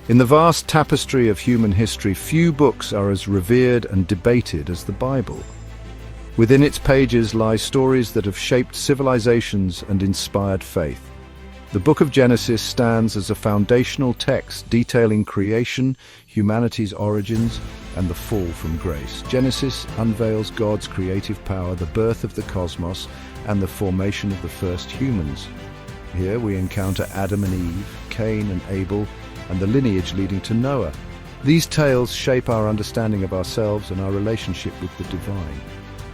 In the vast tapestry of human history, few books are as revered and debated as the Bible. Within its pages lie stories that have shaped civilizations and inspired faith. The book of Genesis stands as a foundational text detailing creation, humanity's origins, and the fall from grace. Genesis unveils God's creative power, the birth of the cosmos, and the formation of the first humans. Here we encounter Adam and Eve, Cain and Abel, and the lineage leading to Noah. These tales shape our understanding of ourselves and our relationship with the divine.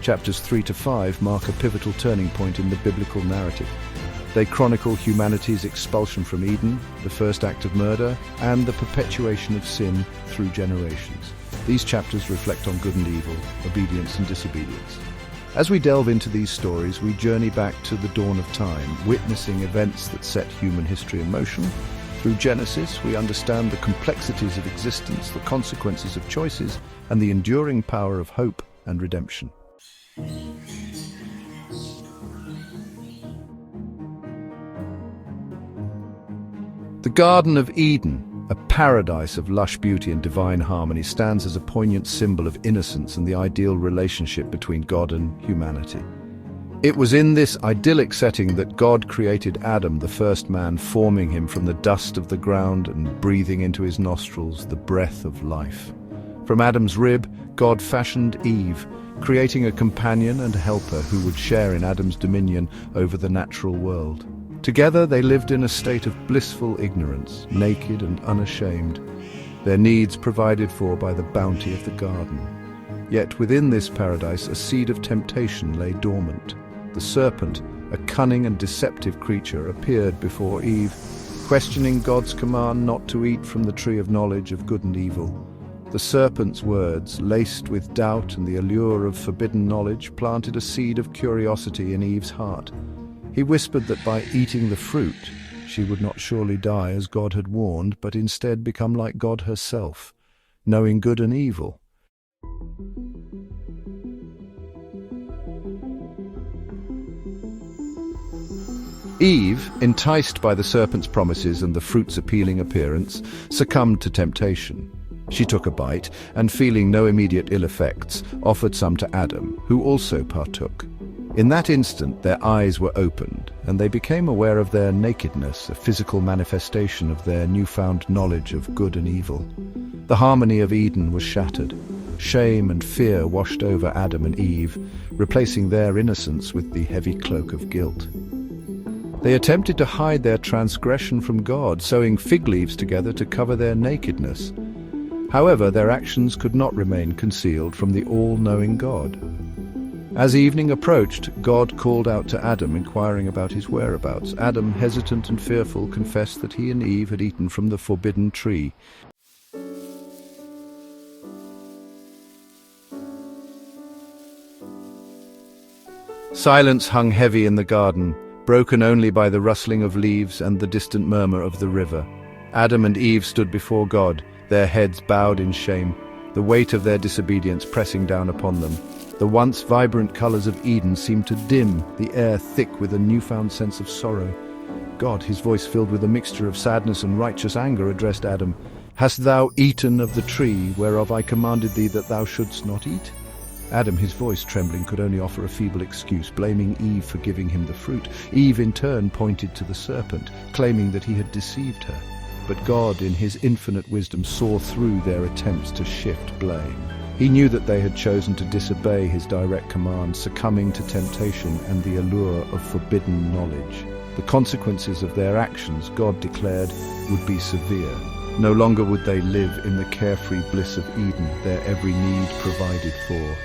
Chapters 3 to 5 mark a pivotal turning point in the biblical narrative. They chronicle humanity's expulsion from Eden, the first act of murder, and the perpetuation of sin through generations. These chapters reflect on good and evil, obedience and disobedience. As we delve into these stories, we journey back to the dawn of time, witnessing events that set human history in motion. Through Genesis, we understand the complexities of existence, the consequences of choices, and the enduring power of hope and redemption. The Garden of Eden, a paradise of lush beauty and divine harmony, stands as a poignant symbol of innocence and the ideal relationship between God and humanity. It was in this idyllic setting that God created Adam, the first man, forming him from the dust of the ground and breathing into his nostrils the breath of life. From Adam's rib, God fashioned Eve, creating a companion and helper who would share in Adam's dominion over the natural world. Together they lived in a state of blissful ignorance, naked and unashamed, their needs provided for by the bounty of the garden. Yet within this paradise a seed of temptation lay dormant. The serpent, a cunning and deceptive creature, appeared before Eve, questioning God's command not to eat from the tree of knowledge of good and evil. The serpent's words, laced with doubt and the allure of forbidden knowledge, planted a seed of curiosity in Eve's heart. He whispered that by eating the fruit, she would not surely die as God had warned, but instead become like God herself, knowing good and evil. Eve, enticed by the serpent's promises and the fruit's appealing appearance, succumbed to temptation. She took a bite, and feeling no immediate ill effects, offered some to Adam, who also partook. In that instant their eyes were opened, and they became aware of their nakedness, a physical manifestation of their newfound knowledge of good and evil. The harmony of Eden was shattered. Shame and fear washed over Adam and Eve, replacing their innocence with the heavy cloak of guilt. They attempted to hide their transgression from God, sewing fig leaves together to cover their nakedness. However, their actions could not remain concealed from the all-knowing God. As evening approached, God called out to Adam, inquiring about his whereabouts. Adam, hesitant and fearful, confessed that he and Eve had eaten from the forbidden tree. Silence hung heavy in the garden, broken only by the rustling of leaves and the distant murmur of the river. Adam and Eve stood before God, their heads bowed in shame, the weight of their disobedience pressing down upon them. The once vibrant colors of Eden seemed to dim, the air thick with a newfound sense of sorrow. God, his voice filled with a mixture of sadness and righteous anger, addressed Adam. "Hast thou eaten of the tree whereof I commanded thee that thou shouldst not eat?" Adam, his voice trembling, could only offer a feeble excuse, blaming Eve for giving him the fruit. Eve in turn pointed to the serpent, claiming that he had deceived her. But God, in his infinite wisdom, saw through their attempts to shift blame. He knew that they had chosen to disobey his direct command, succumbing to temptation and the allure of forbidden knowledge. The consequences of their actions, God declared, would be severe. No longer would they live in the carefree bliss of Eden, their every need provided for.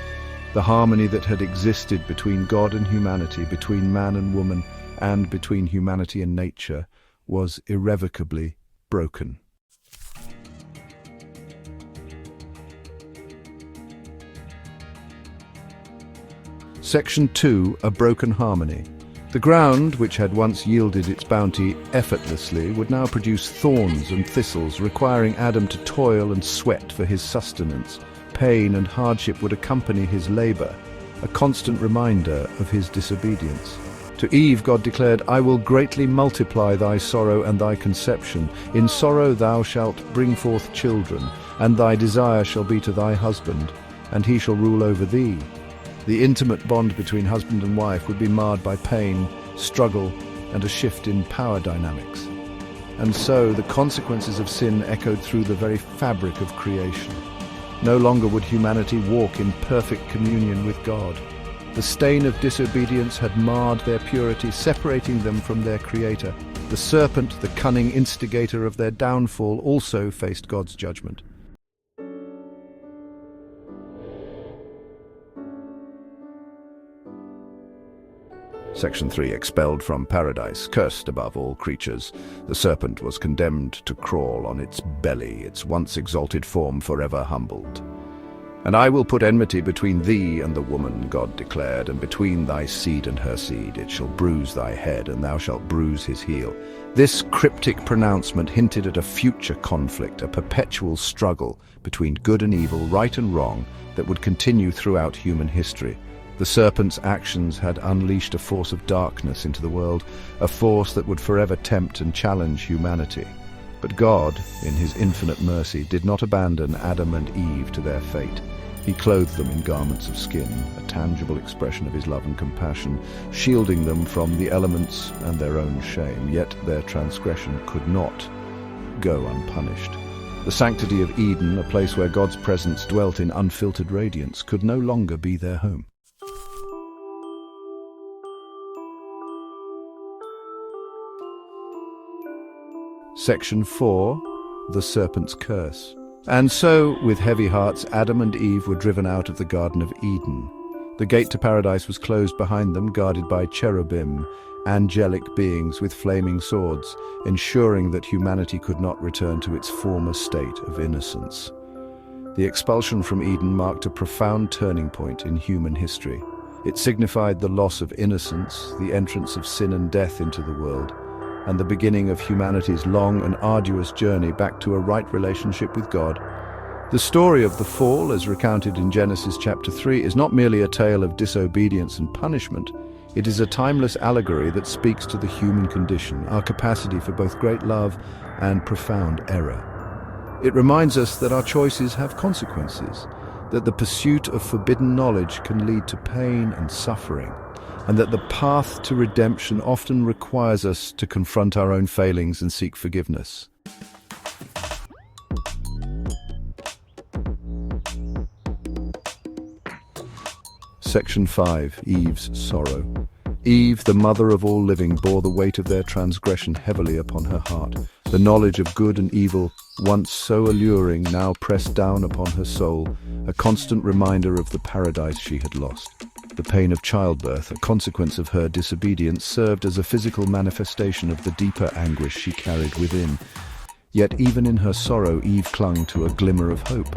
The harmony that had existed between God and humanity, between man and woman, and between humanity and nature, was irrevocably broken. Section 2, A Broken Harmony. The ground, which had once yielded its bounty effortlessly, would now produce thorns and thistles, requiring Adam to toil and sweat for his sustenance. Pain and hardship would accompany his labor, a constant reminder of his disobedience. To Eve God declared, "I will greatly multiply thy sorrow and thy conception. In sorrow thou shalt bring forth children, and thy desire shall be to thy husband, and he shall rule over thee." The intimate bond between husband and wife would be marred by pain, struggle, and a shift in power dynamics. And so the consequences of sin echoed through the very fabric of creation. No longer would humanity walk in perfect communion with God. The stain of disobedience had marred their purity, separating them from their Creator. The serpent, the cunning instigator of their downfall, also faced God's judgment. Section 3. Expelled from paradise, cursed above all creatures, the serpent was condemned to crawl on its belly, its once exalted form forever humbled. "And I will put enmity between thee and the woman," God declared, "and between thy seed and her seed. It shall bruise thy head, and thou shalt bruise his heel." This cryptic pronouncement hinted at a future conflict, a perpetual struggle between good and evil, right and wrong, that would continue throughout human history. The serpent's actions had unleashed a force of darkness into the world, a force that would forever tempt and challenge humanity. But God, in his infinite mercy, did not abandon Adam and Eve to their fate. He clothed them in garments of skin, a tangible expression of his love and compassion, shielding them from the elements and their own shame. Yet their transgression could not go unpunished. The sanctity of Eden, a place where God's presence dwelt in unfiltered radiance, could no longer be their home. Section 4. The Serpent's Curse. And so, with heavy hearts, Adam and Eve were driven out of the Garden of Eden. The gate to paradise was closed behind them, guarded by cherubim, angelic beings with flaming swords, ensuring that humanity could not return to its former state of innocence. The expulsion from Eden marked a profound turning point in human history. It signified the loss of innocence, the entrance of sin and death into the world, and the beginning of humanity's long and arduous journey back to a right relationship with God. The story of the fall, as recounted in Genesis chapter 3, is not merely a tale of disobedience and punishment. It is a timeless allegory that speaks to the human condition, our capacity for both great love and profound error. It reminds us that our choices have consequences, that the pursuit of forbidden knowledge can lead to pain and suffering, and that the path to redemption often requires us to confront our own failings and seek forgiveness. Section 5. Eve's Sorrow. Eve, the mother of all living, bore the weight of their transgression heavily upon her heart. The knowledge of good and evil, once so alluring, now pressed down upon her soul, a constant reminder of the paradise she had lost. The pain of childbirth, a consequence of her disobedience, served as a physical manifestation of the deeper anguish she carried within. Yet even in her sorrow, Eve clung to a glimmer of hope.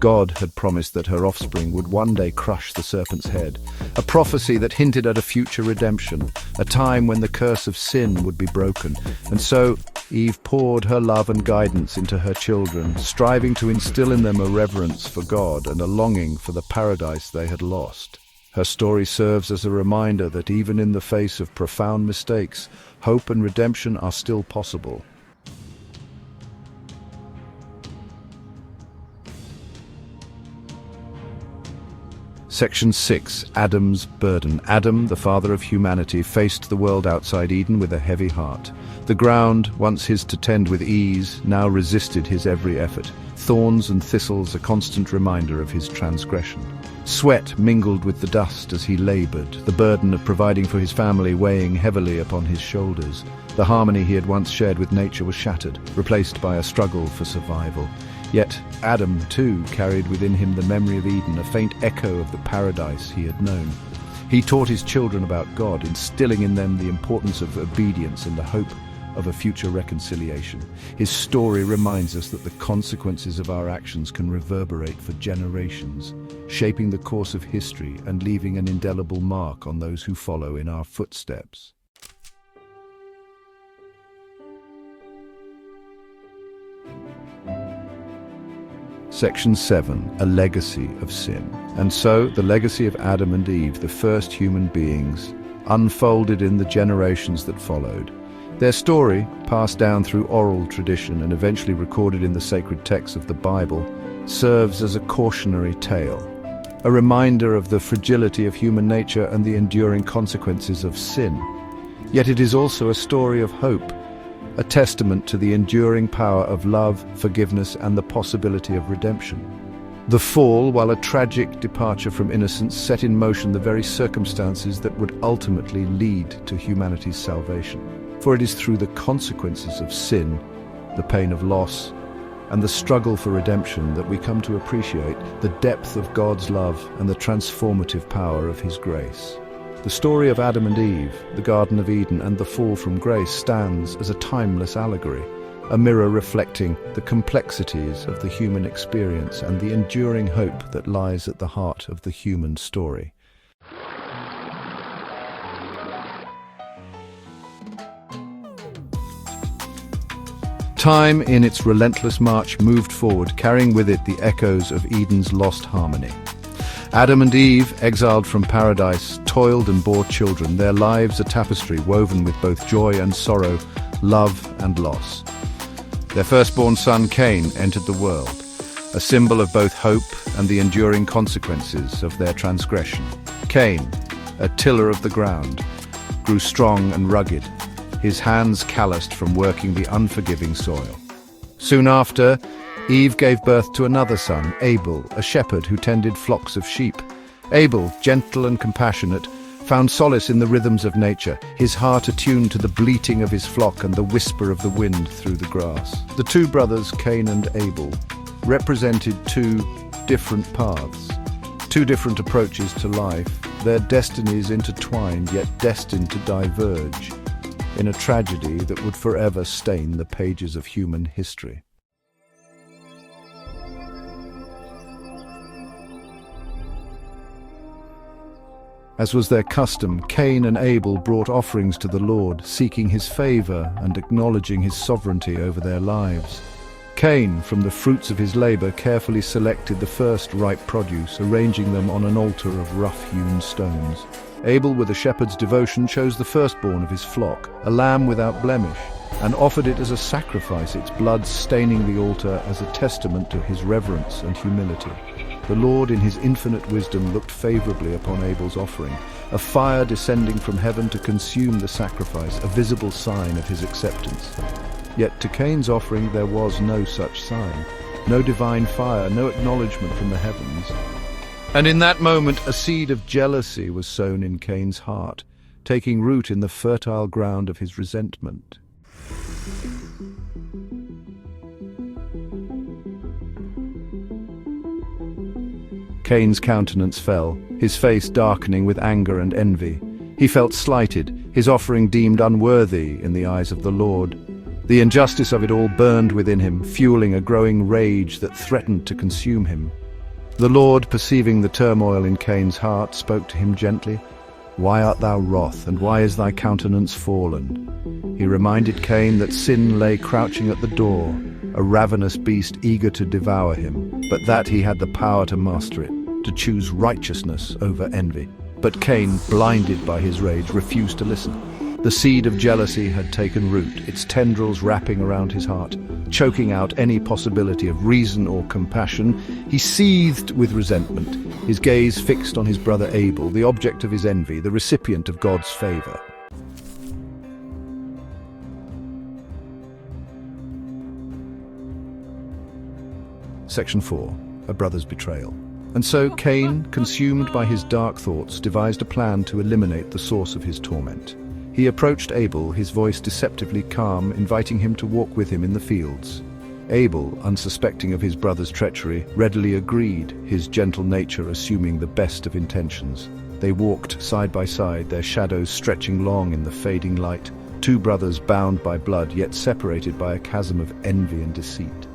God had promised that her offspring would one day crush the serpent's head, a prophecy that hinted at a future redemption, a time when the curse of sin would be broken. And so Eve poured her love and guidance into her children, striving to instill in them a reverence for God and a longing for the paradise they had lost. Her story serves as a reminder that even in the face of profound mistakes, hope and redemption are still possible. Section 6. Adam's Burden. Adam, the father of humanity, faced the world outside Eden with a heavy heart. The ground, once his to tend with ease, now resisted his every effort. Thorns and thistles, a constant reminder of his transgression. Sweat mingled with the dust as he labored, the burden of providing for his family weighing heavily upon his shoulders. The harmony he had once shared with nature was shattered, replaced by a struggle for survival. Yet Adam, too, carried within him the memory of Eden, a faint echo of the paradise he had known. He taught his children about God, instilling in them the importance of obedience and the hope of a future reconciliation. His story reminds us that the consequences of our actions can reverberate for generations, shaping the course of history and leaving an indelible mark on those who follow in our footsteps. Section 7. A Legacy of Sin. And so, the legacy of Adam and Eve, the first human beings, unfolded in the generations that followed. Their story, passed down through oral tradition and eventually recorded in the sacred texts of the Bible, serves as a cautionary tale, a reminder of the fragility of human nature and the enduring consequences of sin. Yet it is also a story of hope, a testament to the enduring power of love, forgiveness, and the possibility of redemption. The fall, while a tragic departure from innocence, set in motion the very circumstances that would ultimately lead to humanity's salvation. For it is through the consequences of sin, the pain of loss, and the struggle for redemption that we come to appreciate the depth of God's love and the transformative power of His grace. The story of Adam and Eve, the Garden of Eden, and the fall from grace stands as a timeless allegory, a mirror reflecting the complexities of the human experience and the enduring hope that lies at the heart of the human story. Time, in its relentless march, moved forward, carrying with it the echoes of Eden's lost harmony. Adam and Eve, exiled from paradise, toiled and bore children, their lives a tapestry woven with both joy and sorrow, love and loss. Their firstborn son, Cain, entered the world, a symbol of both hope and the enduring consequences of their transgression. Cain, a tiller of the ground, grew strong and rugged, his hands calloused from working the unforgiving soil. Soon after, Eve gave birth to another son, Abel, a shepherd who tended flocks of sheep. Abel, gentle and compassionate, found solace in the rhythms of nature, his heart attuned to the bleating of his flock and the whisper of the wind through the grass. The two brothers, Cain and Abel, represented two different paths, two different approaches to life, their destinies intertwined yet destined to diverge, in a tragedy that would forever stain the pages of human history. As was their custom, Cain and Abel brought offerings to the Lord, seeking His favor and acknowledging His sovereignty over their lives. Cain, from the fruits of his labor, carefully selected the first ripe produce, arranging them on an altar of rough-hewn stones. Abel, with a shepherd's devotion, chose the firstborn of his flock, a lamb without blemish, and offered it as a sacrifice, its blood staining the altar as a testament to his reverence and humility. The Lord, in His infinite wisdom, looked favorably upon Abel's offering, a fire descending from heaven to consume the sacrifice, a visible sign of His acceptance. Yet to Cain's offering there was no such sign, no divine fire, no acknowledgement from the heavens. And in that moment a seed of jealousy was sown in Cain's heart, taking root in the fertile ground of his resentment. Cain's countenance fell, his face darkening with anger and envy. He felt slighted, his offering deemed unworthy in the eyes of the Lord. The injustice of it all burned within him, fueling a growing rage that threatened to consume him. The Lord, perceiving the turmoil in Cain's heart, spoke to him gently. "Why art thou wroth, and why is thy countenance fallen?" He reminded Cain that sin lay crouching at the door, a ravenous beast eager to devour him, but that he had the power to master it, to choose righteousness over envy. But Cain, blinded by his rage, refused to listen. The seed of jealousy had taken root, its tendrils wrapping around his heart, choking out any possibility of reason or compassion. He seethed with resentment, his gaze fixed on his brother Abel, the object of his envy, the recipient of God's favor. Section 4. A brother's betrayal. And so Cain, consumed by his dark thoughts, devised a plan to eliminate the source of his torment. He approached Abel, his voice deceptively calm, inviting him to walk with him in the fields. Abel, unsuspecting of his brother's treachery, readily agreed, his gentle nature assuming the best of intentions. They walked side by side, their shadows stretching long in the fading light, two brothers bound by blood, yet separated by a chasm of envy and deceit.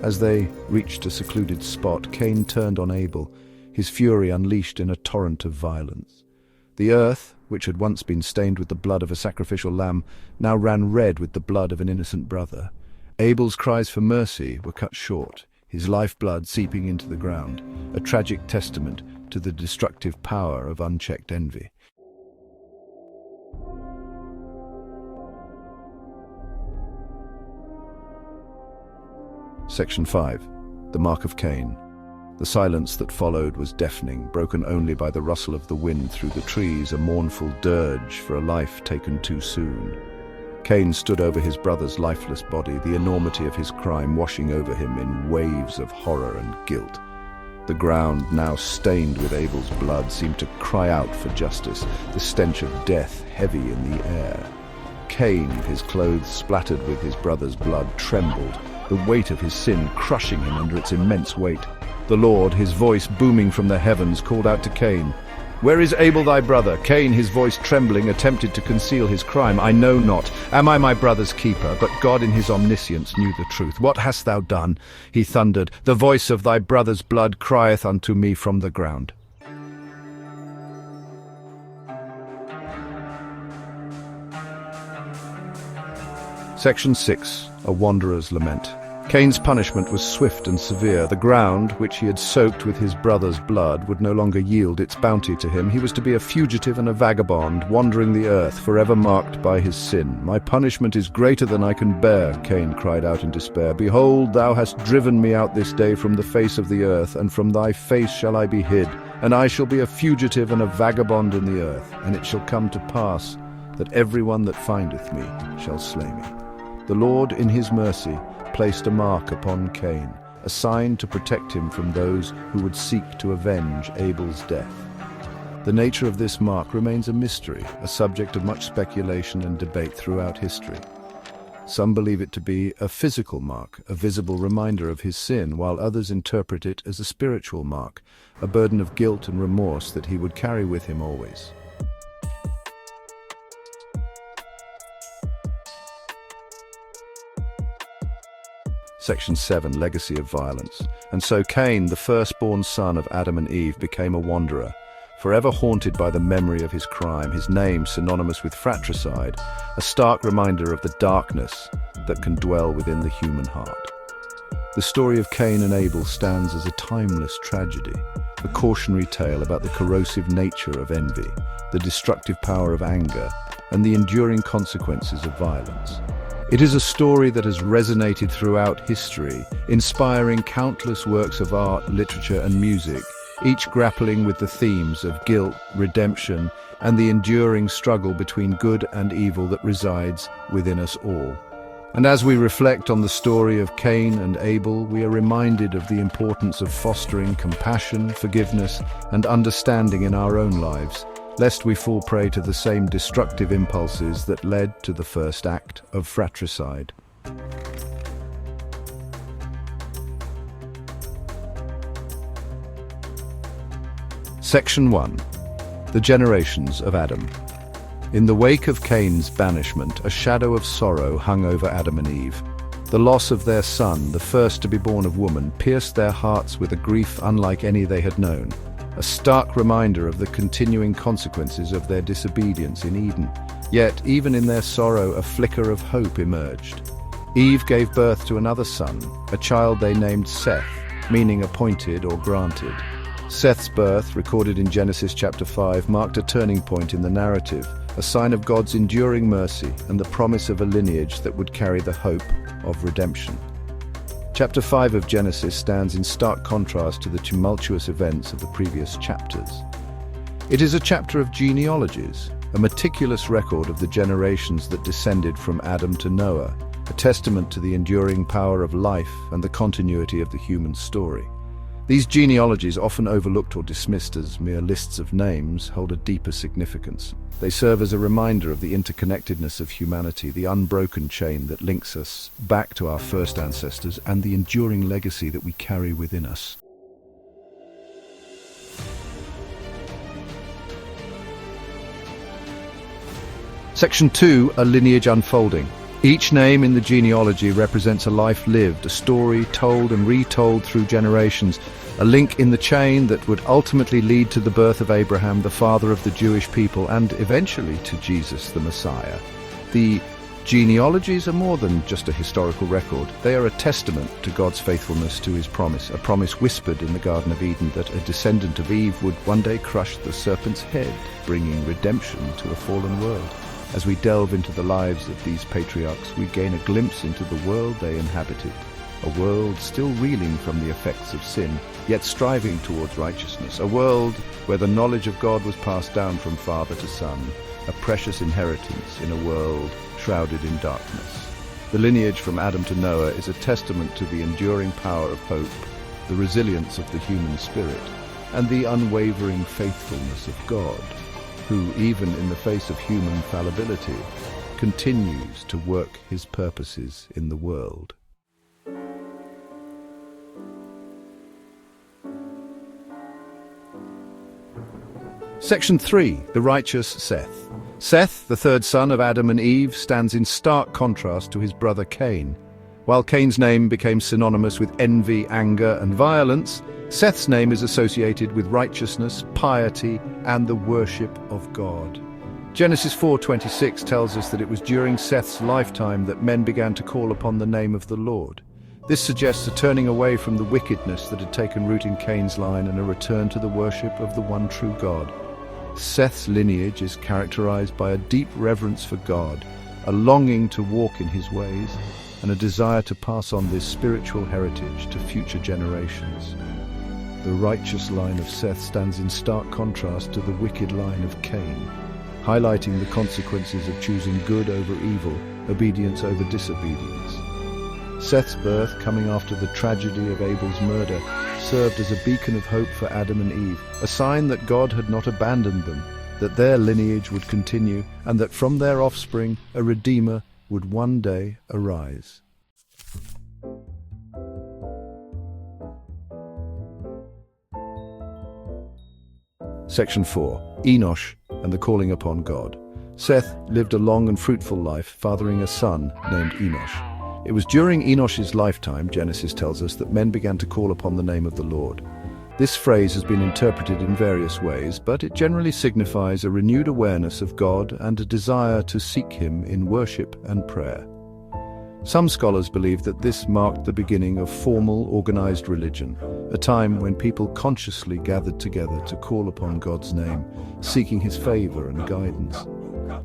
As they reached a secluded spot, Cain turned on Abel, his fury unleashed in a torrent of violence. The earth, which had once been stained with the blood of a sacrificial lamb, now ran red with the blood of an innocent brother. Abel's cries for mercy were cut short, his lifeblood seeping into the ground, a tragic testament to the destructive power of unchecked envy. Section 5. The Mark of Cain. The silence that followed was deafening, broken only by the rustle of the wind through the trees, a mournful dirge for a life taken too soon. Cain stood over his brother's lifeless body, the enormity of his crime washing over him in waves of horror and guilt. The ground, now stained with Abel's blood, seemed to cry out for justice, the stench of death heavy in the air. Cain, his clothes splattered with his brother's blood, trembled, the weight of his sin crushing him under its immense weight. The Lord, his voice booming from the heavens, called out to Cain, "Where is Abel thy brother?" Cain, his voice trembling, attempted to conceal his crime. "I know not. Am I my brother's keeper?" But God in his omniscience knew the truth. "What hast thou done?" he thundered. "The voice of thy brother's blood crieth unto me from the ground." Section 6. A Wanderer's Lament. Cain's punishment was swift and severe. The ground, which he had soaked with his brother's blood, would no longer yield its bounty to him. He was to be a fugitive and a vagabond, wandering the earth, forever marked by his sin. "My punishment is greater than I can bear," Cain cried out in despair. "Behold, thou hast driven me out this day from the face of the earth, and from thy face shall I be hid. And I shall be a fugitive and a vagabond in the earth. And it shall come to pass that every one that findeth me shall slay me." The Lord, in his mercy, placed a mark upon Cain, a sign to protect him from those who would seek to avenge Abel's death. The nature of this mark remains a mystery, a subject of much speculation and debate throughout history. Some believe it to be a physical mark, a visible reminder of his sin, while others interpret it as a spiritual mark, a burden of guilt and remorse that he would carry with him always. Section 7. Legacy of Violence. And so Cain, the firstborn son of Adam and Eve, became a wanderer, forever haunted by the memory of his crime, his name synonymous with fratricide, a stark reminder of the darkness that can dwell within the human heart. The story of Cain and Abel stands as a timeless tragedy, a cautionary tale about the corrosive nature of envy, the destructive power of anger, and the enduring consequences of violence. It is a story that has resonated throughout history, inspiring countless works of art, literature, and music, each grappling with the themes of guilt, redemption, and the enduring struggle between good and evil that resides within us all. And as we reflect on the story of Cain and Abel, we are reminded of the importance of fostering compassion, forgiveness, and understanding in our own lives, lest we fall prey to the same destructive impulses that led to the first act of fratricide. Section 1. The Generations of Adam. In the wake of Cain's banishment, a shadow of sorrow hung over Adam and Eve. The loss of their son, the first to be born of woman, pierced their hearts with a grief unlike any they had known, a stark reminder of the continuing consequences of their disobedience in Eden. Yet, even in their sorrow, a flicker of hope emerged. Eve gave birth to another son, a child they named Seth, meaning appointed or granted. Seth's birth, recorded in Genesis chapter 5, marked a turning point in the narrative, a sign of God's enduring mercy and the promise of a lineage that would carry the hope of redemption. Chapter 5 of Genesis stands in stark contrast to the tumultuous events of the previous chapters. It is a chapter of genealogies, a meticulous record of the generations that descended from Adam to Noah, a testament to the enduring power of life and the continuity of the human story. These genealogies, often overlooked or dismissed as mere lists of names, hold a deeper significance. They serve as a reminder of the interconnectedness of humanity, the unbroken chain that links us back to our first ancestors, and the enduring legacy that we carry within us. Section 2. A Lineage Unfolding. Each name in the genealogy represents a life lived, a story told and retold through generations, a link in the chain that would ultimately lead to the birth of Abraham, the father of the Jewish people, and eventually to Jesus, the Messiah. The genealogies are more than just a historical record. They are a testament to God's faithfulness to his promise, a promise whispered in the Garden of Eden that a descendant of Eve would one day crush the serpent's head, bringing redemption to a fallen world. As we delve into the lives of these patriarchs, we gain a glimpse into the world they inhabited, a world still reeling from the effects of sin, yet striving towards righteousness, a world where the knowledge of God was passed down from father to son, a precious inheritance in a world shrouded in darkness. The lineage from Adam to Noah is a testament to the enduring power of hope, the resilience of the human spirit, and the unwavering faithfulness of God, who, even in the face of human fallibility, continues to work his purposes in the world. Section 3. The righteous Seth. Seth, the third son of Adam and Eve, stands in stark contrast to his brother Cain. While Cain's name became synonymous with envy, anger, and violence, Seth's name is associated with righteousness, piety, and the worship of God. Genesis 4:26 tells us that it was during Seth's lifetime that men began to call upon the name of the Lord. This suggests a turning away from the wickedness that had taken root in Cain's line and a return to the worship of the one true God. Seth's lineage is characterized by a deep reverence for God, a longing to walk in his ways, and a desire to pass on this spiritual heritage to future generations. The righteous line of Seth stands in stark contrast to the wicked line of Cain, highlighting the consequences of choosing good over evil, obedience over disobedience. Seth's birth, coming after the tragedy of Abel's murder, served as a beacon of hope for Adam and Eve, a sign that God had not abandoned them, that their lineage would continue, and that from their offspring a Redeemer would one day arise. Section 4. Enosh and the calling upon God. Seth lived a long and fruitful life, fathering a son named Enosh. It was during Enosh's lifetime, Genesis tells us, that men began to call upon the name of the Lord. This phrase has been interpreted in various ways, but it generally signifies a renewed awareness of God and a desire to seek him in worship and prayer. Some scholars believe that this marked the beginning of formal, organized religion, a time when people consciously gathered together to call upon God's name, seeking his favor and guidance.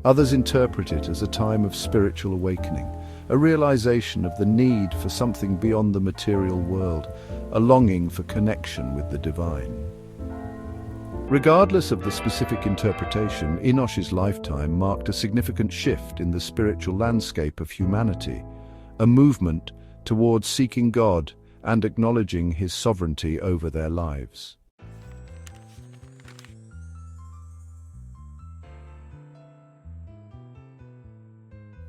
Others interpret it as a time of spiritual awakening, a realization of the need for something beyond the material world, a longing for connection with the divine. Regardless of the specific interpretation, Enosh's lifetime marked a significant shift in the spiritual landscape of humanity, a movement towards seeking God and acknowledging his sovereignty over their lives.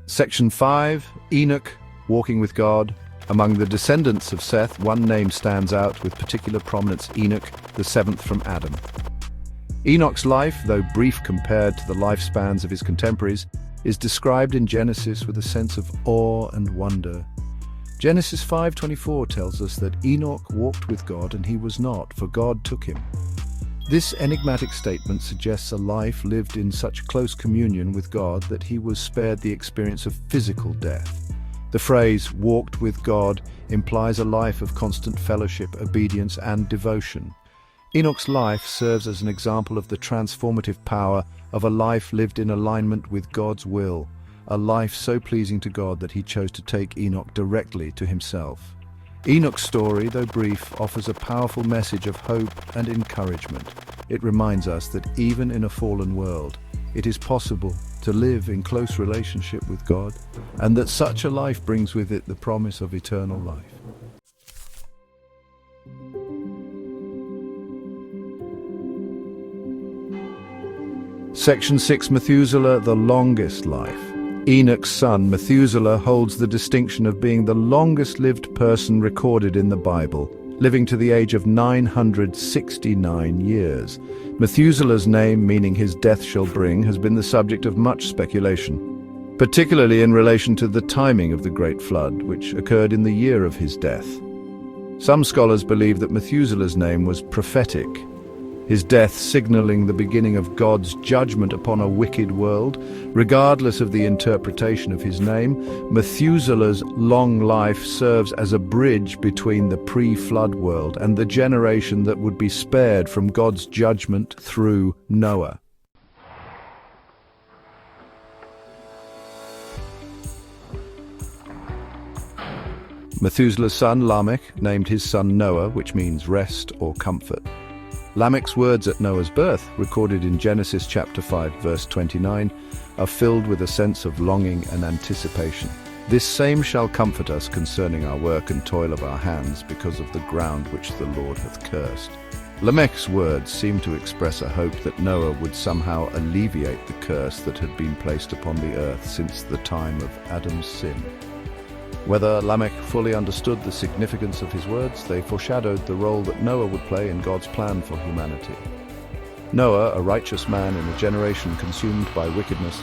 Section 5. Enoch, walking with God. Among the descendants of Seth, one name stands out with particular prominence: Enoch, the seventh from Adam. Enoch's life, though brief compared to the lifespans of his contemporaries, is described in Genesis with a sense of awe and wonder. Genesis 5:24 tells us that Enoch walked with God and he was not, for God took him. This enigmatic statement suggests a life lived in such close communion with God that he was spared the experience of physical death. The phrase "walked with God" implies a life of constant fellowship, obedience, and devotion. Enoch's life serves as an example of the transformative power of a life lived in alignment with God's will, a life so pleasing to God that he chose to take Enoch directly to himself. Enoch's story, though brief, offers a powerful message of hope and encouragement. It reminds us that even in a fallen world, it is possible to live in close relationship with God, and that such a life brings with it the promise of eternal life. Section 6. Methuselah, the longest life. Enoch's son, Methuselah, holds the distinction of being the longest-lived person recorded in the Bible, living to the age of 969 years. Methuselah's name, meaning his death shall bring, has been the subject of much speculation, particularly in relation to the timing of the Great Flood, which occurred in the year of his death. Some scholars believe that Methuselah's name was prophetic, his death signaling the beginning of God's judgment upon a wicked world. Regardless of the interpretation of his name, Methuselah's long life serves as a bridge between the pre-flood world and the generation that would be spared from God's judgment through Noah. Methuselah's son, Lamech, named his son Noah, which means rest or comfort. Lamech's words at Noah's birth, recorded in Genesis chapter 5, verse 29, are filled with a sense of longing and anticipation. This same shall comfort us concerning our work and toil of our hands, because of the ground which the Lord hath cursed. Lamech's words seem to express a hope that Noah would somehow alleviate the curse that had been placed upon the earth since the time of Adom's sin. Whether Lamech fully understood the significance of his words, they foreshadowed the role that Noah would play in God's plan for humanity. Noah, a righteous man in a generation consumed by wickedness,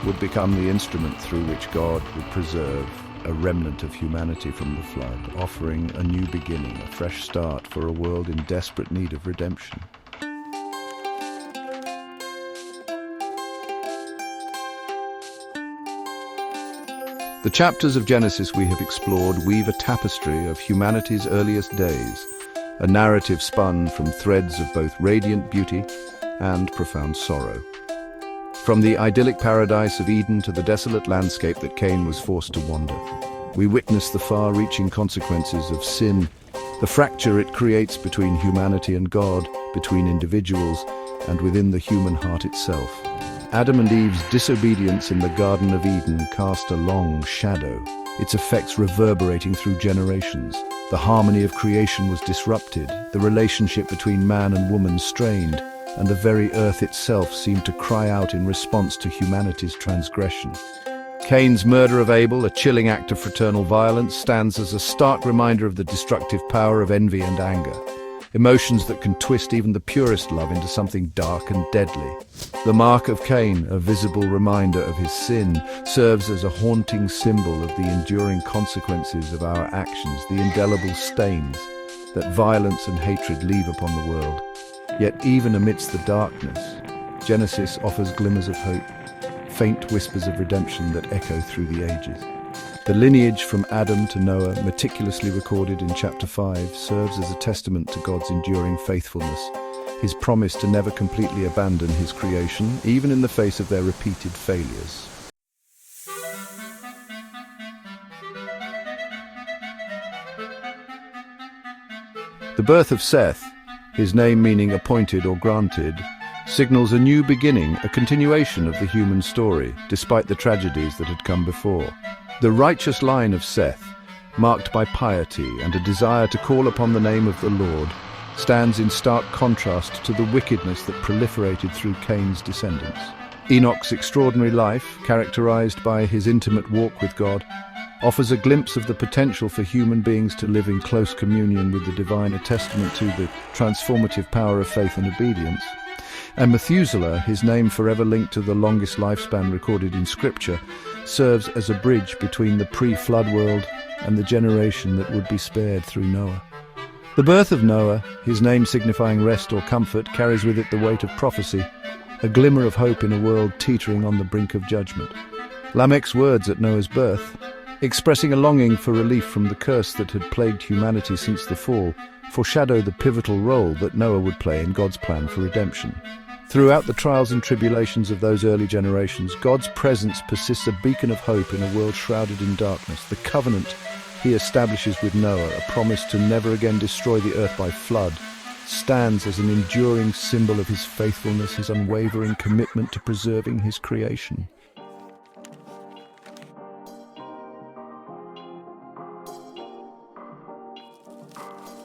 would become the instrument through which God would preserve a remnant of humanity from the flood, offering a new beginning, a fresh start for a world in desperate need of redemption. The chapters of Genesis we have explored weave a tapestry of humanity's earliest days, a narrative spun from threads of both radiant beauty and profound sorrow. From the idyllic paradise of Eden to the desolate landscape that Cain was forced to wander, we witness the far-reaching consequences of sin, the fracture it creates between humanity and God, between individuals, and within the human heart itself. Adam and Eve's disobedience in the Garden of Eden cast a long shadow, its effects reverberating through generations. The harmony of creation was disrupted, the relationship between man and woman strained, and the very earth itself seemed to cry out in response to humanity's transgression. Cain's murder of Abel, a chilling act of fraternal violence, stands as a stark reminder of the destructive power of envy and anger, emotions that can twist even the purest love into something dark and deadly. The mark of Cain, a visible reminder of his sin, serves as a haunting symbol of the enduring consequences of our actions, the indelible stains that violence and hatred leave upon the world. Yet even amidst the darkness, Genesis offers glimmers of hope, faint whispers of redemption that echo through the ages. The lineage from Adam to Noah, meticulously recorded in chapter 5, serves as a testament to God's enduring faithfulness, his promise to never completely abandon his creation, even in the face of their repeated failures. The birth of Seth, his name meaning appointed or granted, signals a new beginning, a continuation of the human story, despite the tragedies that had come before. The righteous line of Seth, marked by piety and a desire to call upon the name of the Lord, stands in stark contrast to the wickedness that proliferated through Cain's descendants. Enoch's extraordinary life, characterized by his intimate walk with God, offers a glimpse of the potential for human beings to live in close communion with the divine, a testament to the transformative power of faith and obedience. And Methuselah, his name forever linked to the longest lifespan recorded in Scripture, serves as a bridge between the pre-flood world and the generation that would be spared through Noah. The birth of Noah, his name signifying rest or comfort, carries with it the weight of prophecy, a glimmer of hope in a world teetering on the brink of judgment. Lamech's words at Noah's birth, expressing a longing for relief from the curse that had plagued humanity since the fall, foreshadow the pivotal role that Noah would play in God's plan for redemption. Throughout the trials and tribulations of those early generations, God's presence persists a beacon of hope in a world shrouded in darkness. The covenant he establishes with Noah, a promise to never again destroy the earth by flood, stands as an enduring symbol of his faithfulness, his unwavering commitment to preserving his creation.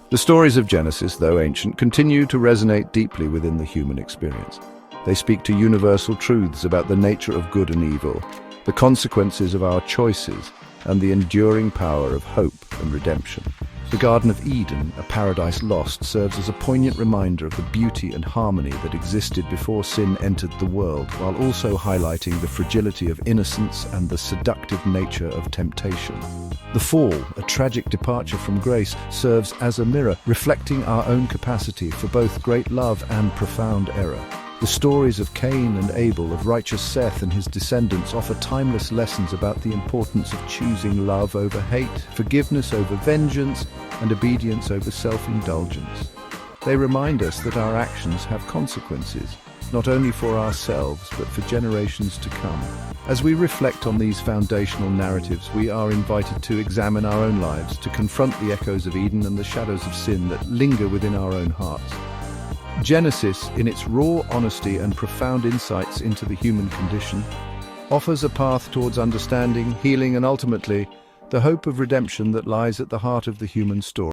The stories of Genesis, though ancient, continue to resonate deeply within the human experience. They speak to universal truths about the nature of good and evil, the consequences of our choices, and the enduring power of hope and redemption. The Garden of Eden, a paradise lost, serves as a poignant reminder of the beauty and harmony that existed before sin entered the world, while also highlighting the fragility of innocence and the seductive nature of temptation. The fall, a tragic departure from grace, serves as a mirror, reflecting our own capacity for both great love and profound error. The stories of Cain and Abel, of righteous Seth and his descendants, offer timeless lessons about the importance of choosing love over hate, forgiveness over vengeance, and obedience over self-indulgence. They remind us that our actions have consequences, not only for ourselves, but for generations to come. As we reflect on these foundational narratives, we are invited to examine our own lives, to confront the echoes of Eden and the shadows of sin that linger within our own hearts. Genesis, in its raw honesty and profound insights into the human condition, offers a path towards understanding, healing, and ultimately, the hope of redemption that lies at the heart of the human story.